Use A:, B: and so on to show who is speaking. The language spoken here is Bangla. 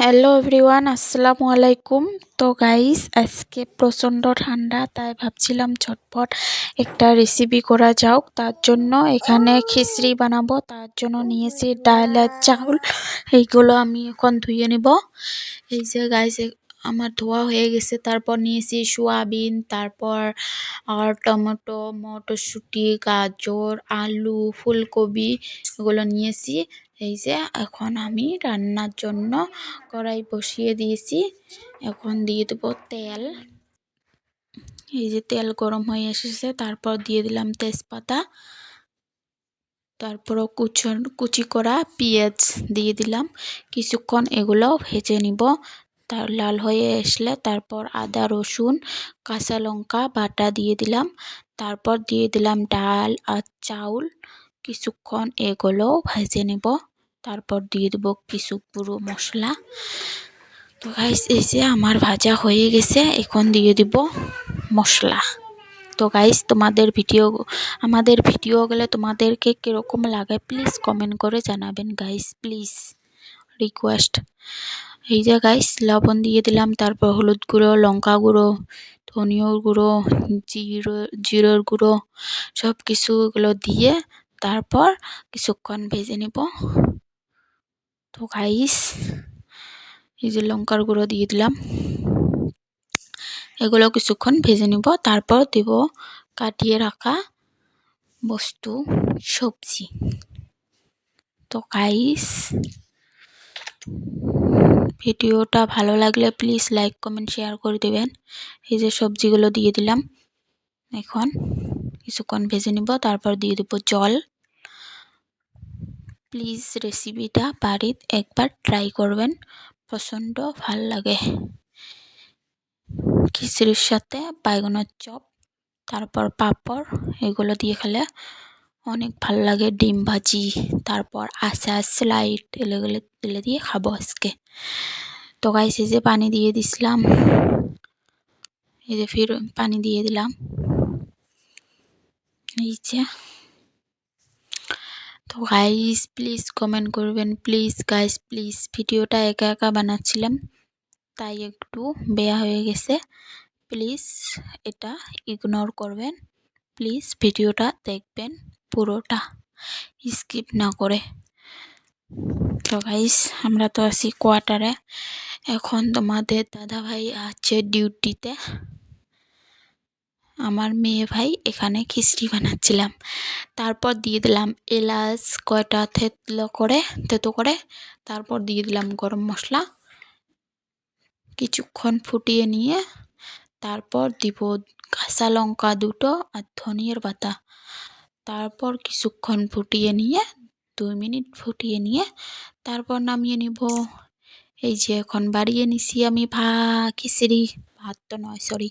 A: হ্যালো এভরিওয়ান, আসসালামু আলাইকুম। তো গাইস, আজকে প্রচণ্ড ঠান্ডা, তাই ভাবছিলাম ঝটপট একটা রেসিপি করা যাক। তার জন্য এখানে খিচড়ি বানাবো। তার জন্য নিয়েছি ডাল আর চাউল। এইগুলো আমি এখন ধুয়ে নেব। এই যে গাইস, আমার ধোয়া হয়ে গেছে। তারপর নিয়েছি সোয়াবিন, তারপর আর টমেটো, মটরশুঁটি, গাজর, আলু, ফুলকপি এগুলো নিয়েছি। এই যে এখন আমি রান্নার জন্য কড়াই বসিয়ে দিয়েছি। এখন দিয়ে দেবো তেল। এই যে তেল গরম হয়ে এসেছে, তারপর দিয়ে দিলাম তেজপাতা, তারপরও কুচি করা পেঁয়াজ দিয়ে দিলাম। কিছুক্ষণ এগুলো ভেজে নিব। তার লাল হয়ে আসলে তারপর আদা, রসুন, কাঁচা লঙ্কা বাটা দিয়ে দিলাম। তারপর দিয়ে দিলাম ডাল আর চাউল। কিছুক্ষণ এগুলো ভেজে নেব। তারপর দিয়ে দেব কিছু গুঁড়ো মশলা। তো গাইস, এই যে আমার ভাজা হয়ে গেছে, এখন দিয়ে দিব মশলা। তো গাইস, আমাদের ভিডিওগুলো তোমাদেরকে কীরকম লাগে প্লিজ কমেন্ট করে জানাবেন গাইস, প্লিজ রিকোয়েস্ট। এই যে গাইস, লবণ দিয়ে দিলাম, তারপর হলুদ গুঁড়ো, লঙ্কা গুঁড়ো, ধনিয়ার গুঁড়ো, জিরের গুঁড়ো, সব কিছু এগুলো দিয়ে তারপর কিছুক্ষণ ভেজে নেব। তো গাইস, এই যে লঙ্কার গুঁড়ো দিয়ে দিলাম। এগুলো কিছুক্ষণ ভেজে নিব। তারপর দেব কাটিয়ে রাখা বস্তু, সবজি। তো গাইস, ভিডিওটা ভালো লাগলে প্লিজ লাইক, কমেন্ট, শেয়ার করে দেবেন। এই যে সবজিগুলো দিয়ে দিলাম। এখন কিছুক্ষণ ভেজে নিব। তারপর দিয়ে দেব জল। প্লিজ রেসিপিটা বাড়িতে একবার ট্রাই করবেন, প্রচণ্ড ভাল লাগে। খিচুড়ির সাথে বাইগনের চপ, তারপর পাঁপড়, এগুলো দিয়ে খেলে অনেক ভাল লাগে। ডিম ভাজি, তারপর আচার, স্লাইড এলে দিয়ে খাবো আজকে। তো গাইস, এই যে পানি দিয়ে দিছিলাম। এই যে ফির পানি দিয়ে দিলাম। এই যে, তো গাইস প্লিজ কমেন্ট করবেন, প্লিজ গাইস প্লিজ। ভিডিওটা একা একা বানাচ্ছিলাম, তাই একটু বেয়া হয়ে গেছে। প্লিজ এটা ইগনোর করবেন। প্লিজ ভিডিওটা দেখবেন পুরোটা, স্কিপ না করে। তো গাইস, আমরা তো আছি কোয়ার্টারে। এখন তোমাদের দাদা ভাই আছে ডিউটিতে। আমার মেয়ে ভাই এখানে খিচড়ি বানাচ্ছিলাম। তারপর দিয়ে দিলাম এলাচ কয়টা থেতো করে। তারপর দিয়ে দিলাম গরম মশলা। কিছুক্ষণ ফুটিয়ে নিয়ে তারপর দিব কাঁচা লঙ্কা দুটো আর ধনিয়ার পাতা। তারপর কিছুক্ষণ ফুটিয়ে নিয়ে 2 মিনিট ফুটিয়ে নিয়ে তারপর নামিয়ে নিব। এই যে এখন বাড়িয়ে নিছি আমি খিচড়ি, ভাত তো নয় সরি,